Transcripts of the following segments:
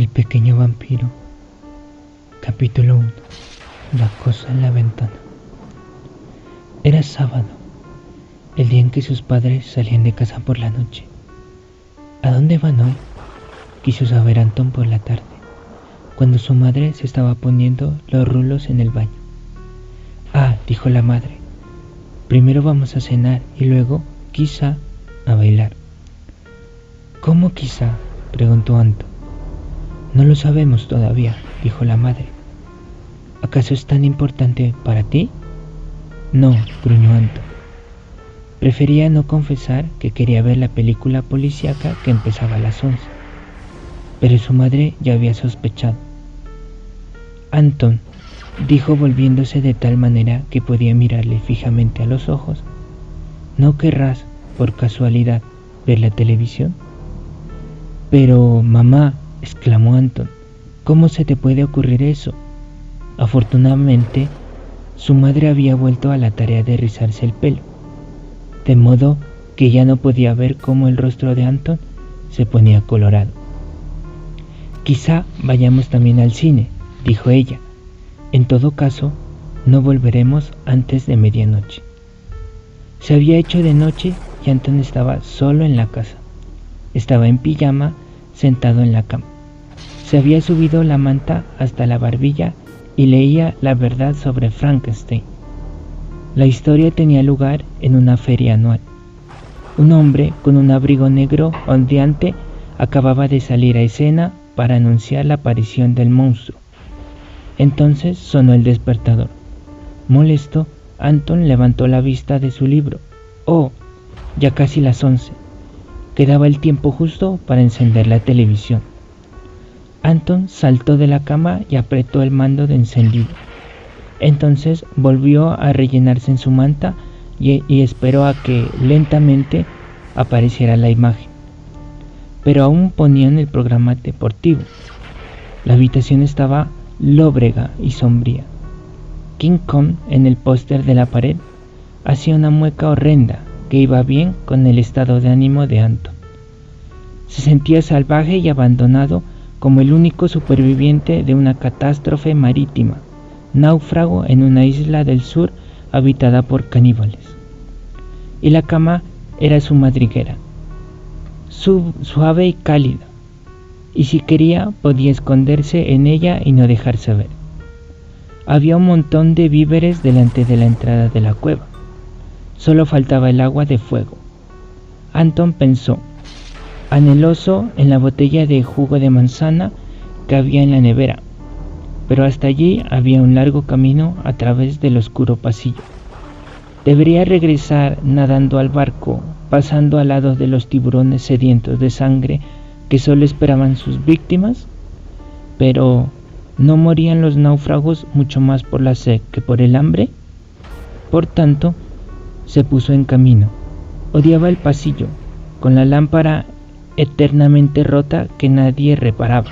pequeño vampiro. Capítulo 1. La cosa en la ventana. Era sábado, el día en que sus padres salían de casa por la noche. ¿A dónde van hoy?, quiso saber Anton por la tarde, cuando su madre se estaba poniendo los rulos en el baño. Ah, dijo la madre, primero vamos a cenar y luego, quizá, a bailar. ¿Cómo quizá?, preguntó Anton. No lo sabemos todavía, dijo la madre. ¿Acaso es tan importante para ti? No, gruñó Anton. Prefería no confesar que quería ver la película policíaca que empezaba a las 11, pero su madre ya había sospechado. Anton, dijo volviéndose de tal manera que podía mirarle fijamente a los ojos, ¿no querrás, por casualidad, ver la televisión? Pero, mamá, exclamó Anton, ¿cómo se te puede ocurrir eso? Afortunadamente, su madre había vuelto a la tarea de rizarse el pelo, de modo que ya no podía ver cómo el rostro de Anton se ponía colorado. Quizá vayamos también al cine, dijo ella. En todo caso, no volveremos antes de medianoche. Se había hecho de noche y Anton estaba solo en la casa. Estaba en pijama, sentado en la cama. Se había subido la manta hasta la barbilla y leía La verdad sobre Frankenstein. La historia tenía lugar en una feria anual. Un hombre con un abrigo negro ondeante acababa de salir a escena para anunciar la aparición del monstruo. Entonces sonó el despertador. Molesto, Anton levantó la vista de su libro. Oh, ya casi las 11. Quedaba el tiempo justo para encender la televisión. Anton saltó de la cama y apretó el mando de encendido. Entonces volvió a rellenarse en su manta y esperó a que lentamente apareciera la imagen. Pero aún ponían el programa deportivo. La habitación estaba lóbrega y sombría. King Kong, en el póster de la pared, hacía una mueca horrenda que iba bien con el estado de ánimo de Anton. Se sentía salvaje y abandonado como el único superviviente de una catástrofe marítima, náufrago en una isla del sur habitada por caníbales. Y la cama era su madriguera, suave y cálida, y si quería podía esconderse en ella y no dejarse ver. Había un montón de víveres delante de la entrada de la cueva. Solo faltaba el agua de fuego. Anton pensó, anheloso, en la botella de jugo de manzana que había en la nevera, pero hasta allí había un largo camino a través del oscuro pasillo. ¿Debería regresar nadando al barco, pasando al lado de los tiburones sedientos de sangre que solo esperaban sus víctimas? Pero, ¿no morían los náufragos mucho más por la sed que por el hambre? Por tanto, se puso en camino. Odiaba el pasillo, con la lámpara eternamente rota que nadie reparaba.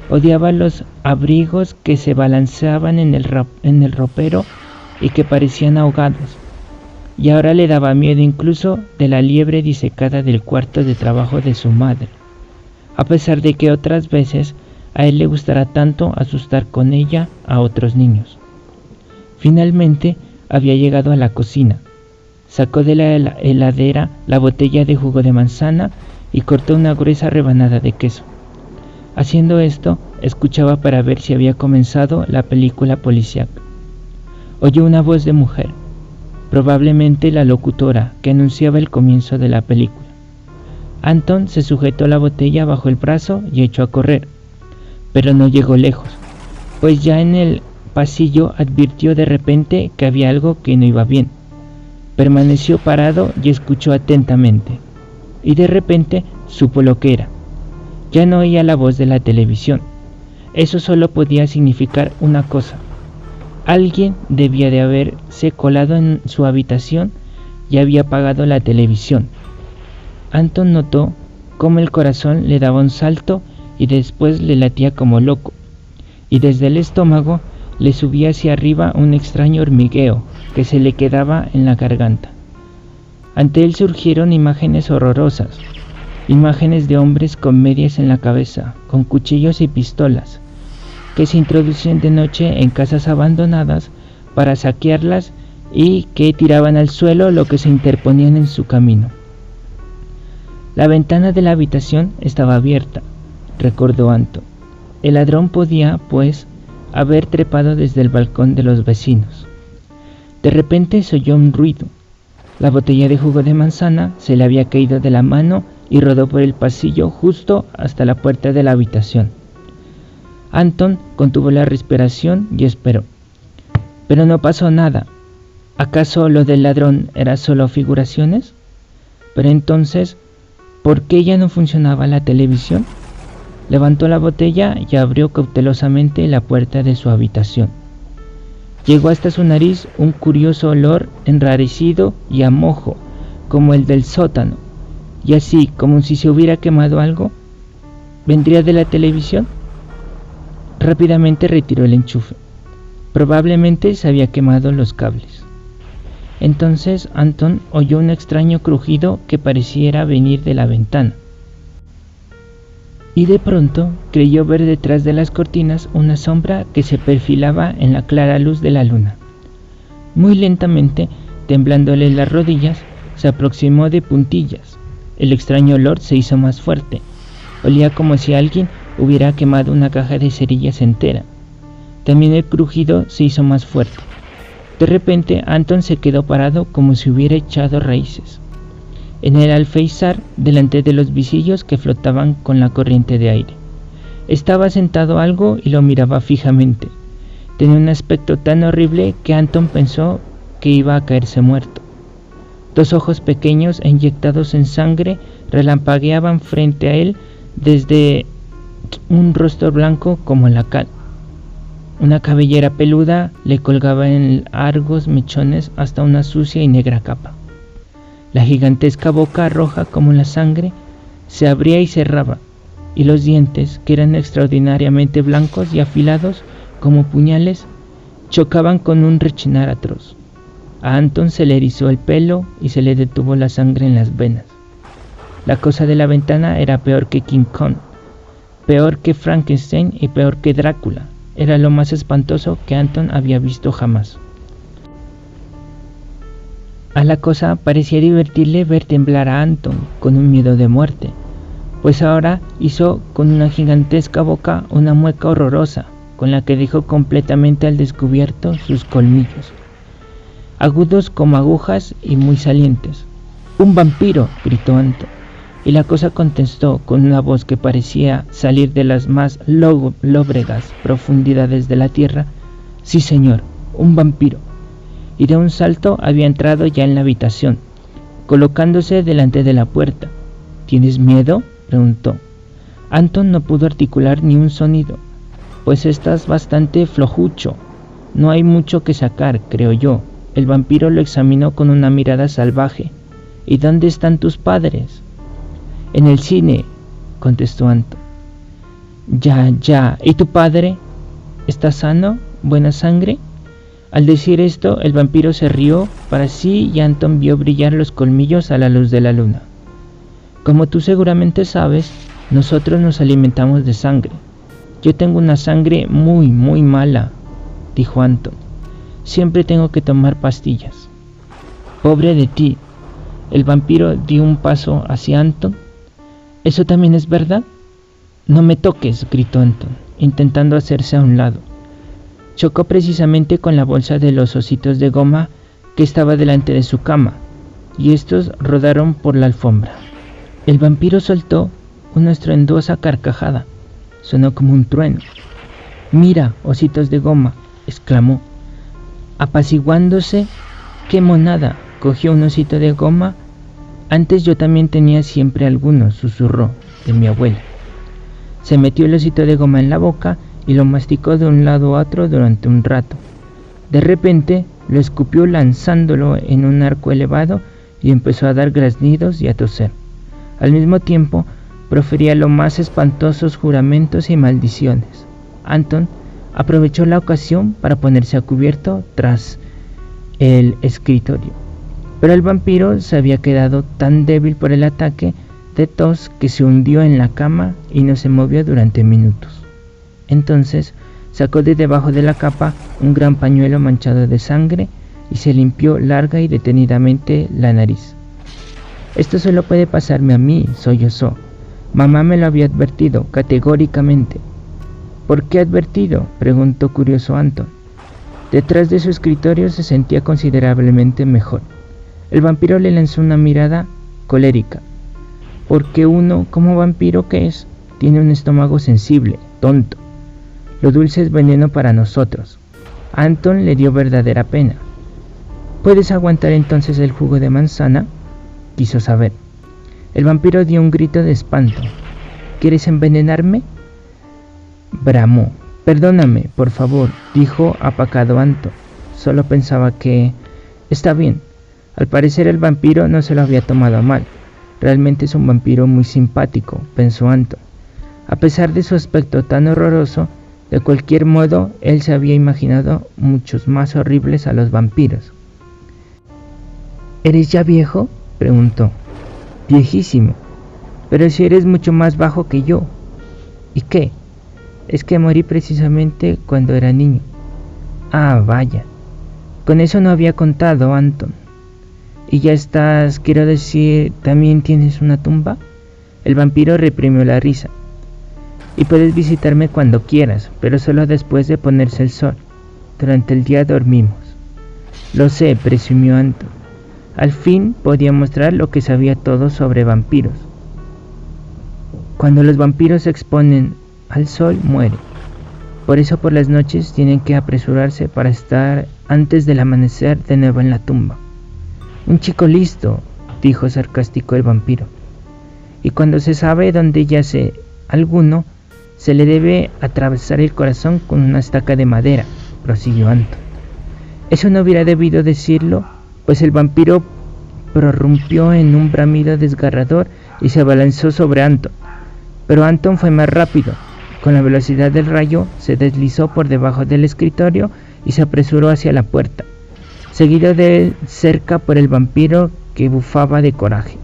Odiaba los abrigos que se balanceaban en el ropero y que parecían ahogados. Y ahora le daba miedo incluso de la liebre disecada del cuarto de trabajo de su madre, a pesar de que otras veces a él le gustara tanto asustar con ella a otros niños. Finalmente había llegado a la cocina. Sacó de la heladera la botella de jugo de manzana y cortó una gruesa rebanada de queso. Haciendo esto, escuchaba para ver si había comenzado la película policíaca. Oyó una voz de mujer, probablemente la locutora que anunciaba el comienzo de la película. Anton se sujetó la botella bajo el brazo y echó a correr, pero no llegó lejos, pues ya en el pasillo advirtió de repente que había algo que no iba bien. Permaneció parado y escuchó atentamente, y de repente supo lo que era. Ya no oía la voz de la televisión. Eso solo podía significar una cosa. Alguien debía de haberse colado en su habitación y había apagado la televisión. Anton notó cómo el corazón le daba un salto y después le latía como loco, y desde el estómago le subía hacia arriba un extraño hormigueo que se le quedaba en la garganta. Ante él surgieron imágenes horrorosas. imágenes de hombres con medias en la cabeza, con cuchillos y pistolas, que se introducían de noche en casas abandonadas para saquearlas y que tiraban al suelo lo que se interponían en su camino. La ventana de la habitación estaba abierta, recordó Anton. El ladrón podía, pues, haber trepado desde el balcón de los vecinos. De repente se oyó un ruido. La botella de jugo de manzana se le había caído de la mano y rodó por el pasillo justo hasta la puerta de la habitación. Anton contuvo la respiración y esperó. Pero no pasó nada. ¿Acaso lo del ladrón era solo figuraciones? Pero entonces, ¿por qué ya no funcionaba la televisión? Levantó la botella y abrió cautelosamente la puerta de su habitación. Llegó hasta su nariz un curioso olor enrarecido y a mojo, como el del sótano, y así como si se hubiera quemado algo. ¿Vendría de la televisión? Rápidamente retiró el enchufe. Probablemente se había quemado los cables. Entonces Anton oyó un extraño crujido que pareciera venir de la ventana. Y de pronto creyó ver detrás de las cortinas una sombra que se perfilaba en la clara luz de la luna. Muy lentamente, temblándole las rodillas, se aproximó de puntillas. El extraño olor se hizo más fuerte. Olía como si alguien hubiera quemado una caja de cerillas entera. También el crujido se hizo más fuerte. De repente Anton se quedó parado como si hubiera echado raíces en el alféizar delante de los visillos que flotaban con la corriente de aire. Estaba sentado algo y lo miraba fijamente. Tenía un aspecto tan horrible que Anton pensó que iba a caerse muerto. Dos ojos pequeños e inyectados en sangre relampagueaban frente a él desde un rostro blanco como la cal. Una cabellera peluda le colgaba en largos mechones hasta una sucia y negra capa. La gigantesca boca roja como la sangre se abría y cerraba, y los dientes, que eran extraordinariamente blancos y afilados como puñales, chocaban con un rechinar atroz. A Anton se le erizó el pelo y se le detuvo la sangre en las venas. La cosa de la ventana era peor que King Kong, peor que Frankenstein y peor que Drácula. Era lo más espantoso que Anton había visto jamás. A la cosa parecía divertirle ver temblar a Anton con un miedo de muerte, pues ahora hizo con una gigantesca boca una mueca horrorosa, con la que dejó completamente al descubierto sus colmillos, agudos como agujas y muy salientes. ¡Un vampiro!, gritó Anton, y la cosa contestó con una voz que parecía salir de las más lóbregas profundidades de la tierra: «Sí, señor, un vampiro». Y de un salto había entrado ya en la habitación, colocándose delante de la puerta. «¿Tienes miedo?», preguntó. Anton no pudo articular ni un sonido. «Pues estás bastante flojucho. No hay mucho que sacar, creo yo». El vampiro lo examinó con una mirada salvaje. «¿Y dónde están tus padres?». «En el cine», contestó Anton. Ya. ¿Y tu padre? ¿Está sano? ¿Buena sangre?». Al decir esto, el vampiro se rió para sí y Anton vio brillar los colmillos a la luz de la luna. «Como tú seguramente sabes, nosotros nos alimentamos de sangre. Yo tengo una sangre muy, muy mala», dijo Anton. «Siempre tengo que tomar pastillas». «Pobre de ti». El vampiro dio un paso hacia Anton. «¿Eso también es verdad?». «No me toques», gritó Anton, intentando hacerse a un lado. Chocó precisamente con la bolsa de los ositos de goma que estaba delante de su cama, y estos rodaron por la alfombra. El vampiro soltó una estruendosa carcajada. Sonó como un trueno. «Mira, ositos de goma», exclamó. Apaciguándose, «¡Qué monada!», cogió un osito de goma. «Antes yo también tenía siempre algunos», susurró, «de mi abuela». Se metió el osito de goma en la boca y lo masticó de un lado a otro durante un rato. De repente lo escupió lanzándolo en un arco elevado y empezó a dar graznidos y a toser. Al mismo tiempo profería los más espantosos juramentos y maldiciones. Anton aprovechó la ocasión para ponerse a cubierto tras el escritorio, pero el vampiro se había quedado tan débil por el ataque de tos que se hundió en la cama y no se movió durante minutos. Entonces sacó de debajo de la capa un gran pañuelo manchado de sangre y se limpió larga y detenidamente la nariz. «Esto solo puede pasarme a mí», sollozó. «Mamá me lo había advertido categóricamente». «¿Por qué advertido?», preguntó curioso Anton. Detrás de su escritorio se sentía considerablemente mejor. El vampiro le lanzó una mirada colérica. «Porque uno, como vampiro que es, tiene un estómago sensible, tonto. Lo dulce es veneno para nosotros». Anton le dio verdadera pena. «¿Puedes aguantar entonces el jugo de manzana?», quiso saber. El vampiro dio un grito de espanto. «¿Quieres envenenarme?», bramó. «Perdóname, por favor», dijo apacado Anton. Solo pensaba que... Está bien. Al parecer el vampiro no se lo había tomado a mal. Realmente es un vampiro muy simpático, pensó Anton. A pesar de su aspecto tan horroroso, de cualquier modo, él se había imaginado muchos más horribles a los vampiros. «¿Eres ya viejo?», preguntó. «Viejísimo. Pero si eres mucho más bajo que yo». «¿Y qué?». «Es que morí precisamente cuando era niño». «Ah, vaya. Con eso no había contado, Anton. ¿Y ya estás, quiero decir, también tienes una tumba?». El vampiro reprimió la risa. «Y puedes visitarme cuando quieras, pero solo después de ponerse el sol. Durante el día dormimos». «Lo sé», presumió Anton. Al fin podía mostrar lo que sabía todo sobre vampiros. «Cuando los vampiros se exponen al sol, mueren. Por eso por las noches tienen que apresurarse para estar antes del amanecer de nuevo en la tumba». «Un chico listo», dijo sarcástico el vampiro. «Y cuando se sabe dónde yace alguno, se le debe atravesar el corazón con una estaca de madera», prosiguió Anton. Eso no hubiera debido decirlo, pues el vampiro prorrumpió en un bramido desgarrador y se abalanzó sobre Anton. Pero Anton fue más rápido. Con la velocidad del rayo se deslizó por debajo del escritorio y se apresuró hacia la puerta, seguido de cerca por el vampiro que bufaba de coraje.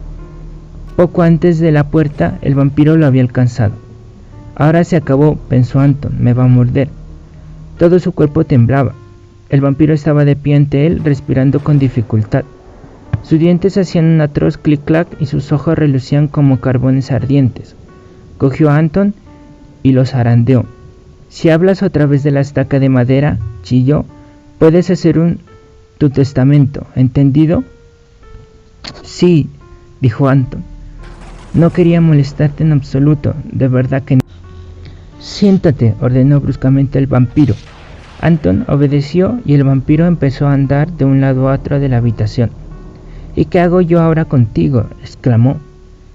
Poco antes de la puerta el vampiro lo había alcanzado. «Ahora se acabó», pensó Anton, «me va a morder». Todo su cuerpo temblaba. El vampiro estaba de pie ante él, respirando con dificultad. Sus dientes hacían un atroz clic-clac y sus ojos relucían como carbones ardientes. Cogió a Anton y lo zarandeó. «Si hablas otra vez de la estaca de madera», chilló, «puedes hacer tu testamento, ¿entendido?». «Sí», dijo Anton. «No quería molestarte en absoluto, de verdad que no». «Siéntate», ordenó bruscamente el vampiro. Anton obedeció y el vampiro empezó a andar de un lado a otro de la habitación. «¿Y qué hago yo ahora contigo?», exclamó.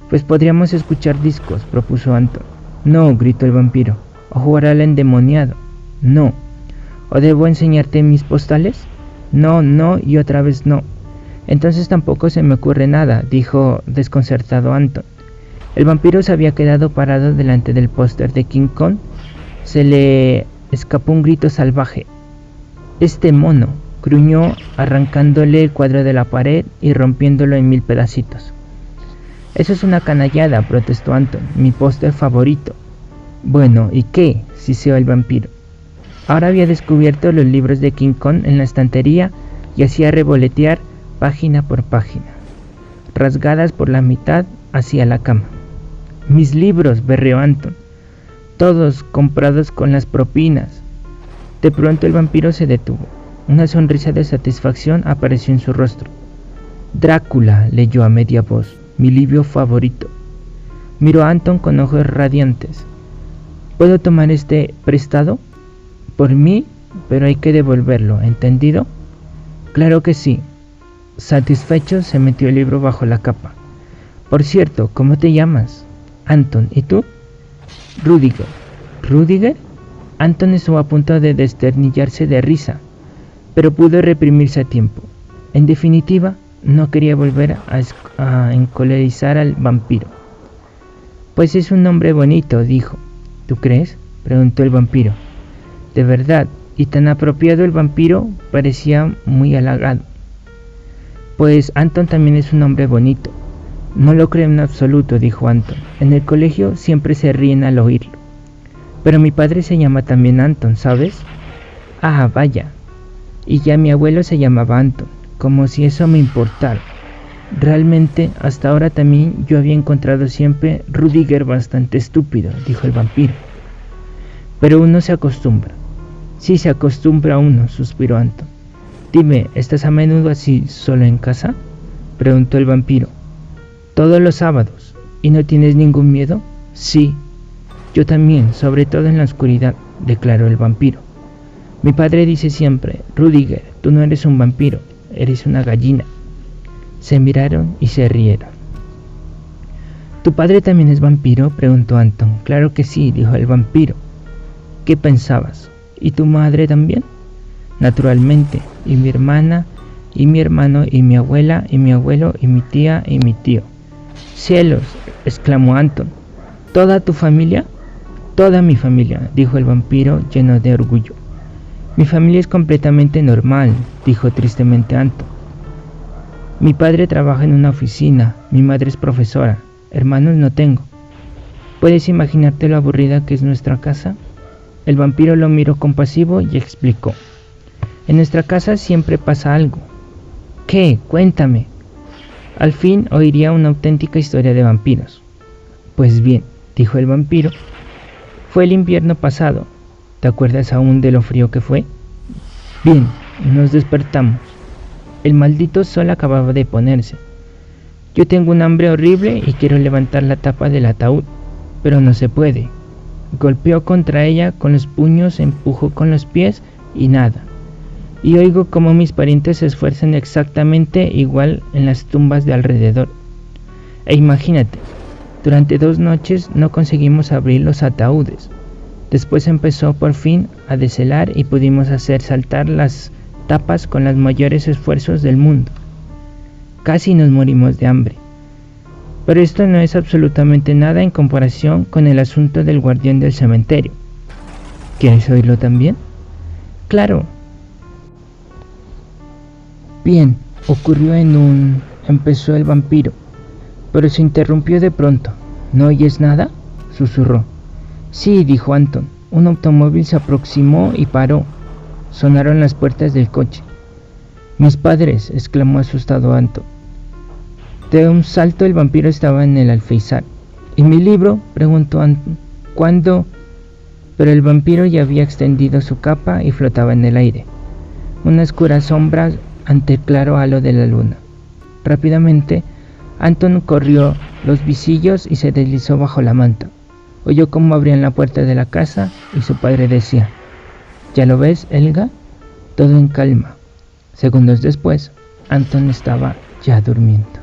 «Pues podríamos escuchar discos», propuso Anton. «No», gritó el vampiro, «o jugar al endemoniado». «No». «¿O debo enseñarte mis postales?». «No, no y otra vez no». «Entonces tampoco se me ocurre nada», dijo desconcertado Anton. El vampiro se había quedado parado delante del póster de King Kong. Se le escapó un grito salvaje. «Este mono», gruñó, arrancándole el cuadro de la pared y rompiéndolo en 1000 pedacitos. «Eso es una canallada», protestó Anton, «mi póster favorito». «Bueno, ¿y qué?», siseó el vampiro. Ahora había descubierto los libros de King Kong en la estantería y hacía revolotear página por página, rasgadas por la mitad hacia la cama. «Mis libros», berreó Anton, «todos comprados con las propinas». De pronto el vampiro se detuvo. Una sonrisa de satisfacción apareció en su rostro. «Drácula», leyó a media voz, «mi libro favorito». Miró a Anton con ojos radiantes. «¿Puedo tomar este prestado?». «Por mí, pero hay que devolverlo, ¿entendido?». «Claro que sí». Satisfecho, se metió el libro bajo la capa. «Por cierto, ¿cómo te llamas?». «Anton, ¿y tú?». «Rudiger». «¿Rudiger?». Anton estuvo a punto de desternillarse de risa, pero pudo reprimirse a tiempo. En definitiva, no quería volver a encolerizar al vampiro. «Pues es un nombre bonito», dijo. «¿Tú crees?», preguntó el vampiro. De verdad, y tan apropiado, el vampiro parecía muy halagado. «Pues Anton también es un nombre bonito. No lo creo en absoluto, dijo Anton. En el colegio siempre se ríen al oírlo. Pero mi padre se llama también Anton, ¿sabes? Ah, vaya. Y ya mi abuelo se llamaba Anton, como si eso me importara. Realmente, hasta ahora también yo había encontrado siempre Rudiger bastante estúpido, dijo el vampiro. Pero uno se acostumbra. Sí, se acostumbra uno, suspiró Anton. Dime, ¿estás a menudo así solo en casa?, preguntó el vampiro. Todos los sábados. ¿Y no tienes ningún miedo? Sí. Yo también, sobre todo en la oscuridad, declaró el vampiro. Mi padre dice siempre, Rudiger, tú no eres un vampiro, eres una gallina. Se miraron y se rieron. ¿Tu padre también es vampiro?, preguntó Anton. Claro que sí, dijo el vampiro. ¿Qué pensabas? ¿Y tu madre también? Naturalmente, y mi hermana, y mi hermano, y mi abuela, y mi abuelo, y mi tía, y mi tío. ¡Cielos!, exclamó Anton. ¿Toda tu familia? Toda mi familia, dijo el vampiro lleno de orgullo. Mi familia es completamente normal, dijo tristemente Anton. Mi padre trabaja en una oficina, mi madre es profesora, hermanos no tengo. ¿Puedes imaginarte lo aburrida que es nuestra casa? El vampiro lo miró compasivo y explicó. En nuestra casa siempre pasa algo. ¿Qué? Cuéntame. Al fin oiría una auténtica historia de vampiros. Pues bien, dijo el vampiro, fue el invierno pasado. ¿Te acuerdas aún de lo frío que fue? Bien, nos despertamos. El maldito sol acababa de ponerse. Yo tengo un hambre horrible y quiero levantar la tapa del ataúd, pero no se puede. Golpeó contra ella con los puños, empujó con los pies y nada. Y oigo cómo mis parientes se esfuerzan exactamente igual en las tumbas de alrededor. E imagínate, durante 2 noches no conseguimos abrir los ataúdes. Después empezó por fin a deshelar y pudimos hacer saltar las tapas con los mayores esfuerzos del mundo. Casi nos morimos de hambre. Pero esto no es absolutamente nada en comparación con el asunto del guardián del cementerio. ¿Quieres oírlo también? Claro. Bien, empezó el vampiro, pero se interrumpió de pronto. ¿No oyes nada?, susurró. Sí, dijo Anton. Un automóvil se aproximó y paró. Sonaron las puertas del coche. Mis padres, exclamó asustado Anton. De un salto el vampiro estaba en el alféizar. ¿Y mi libro?, preguntó Anton. ¿Cuándo? Pero el vampiro ya había extendido su capa y flotaba en el aire, una oscura sombra ante el claro halo de la luna. Rápidamente, Anton corrió los visillos y se deslizó bajo la manta. Oyó cómo abrían la puerta de la casa y su padre decía, ¿ya lo ves, Helga? Todo en calma. Segundos después, Anton estaba ya durmiendo.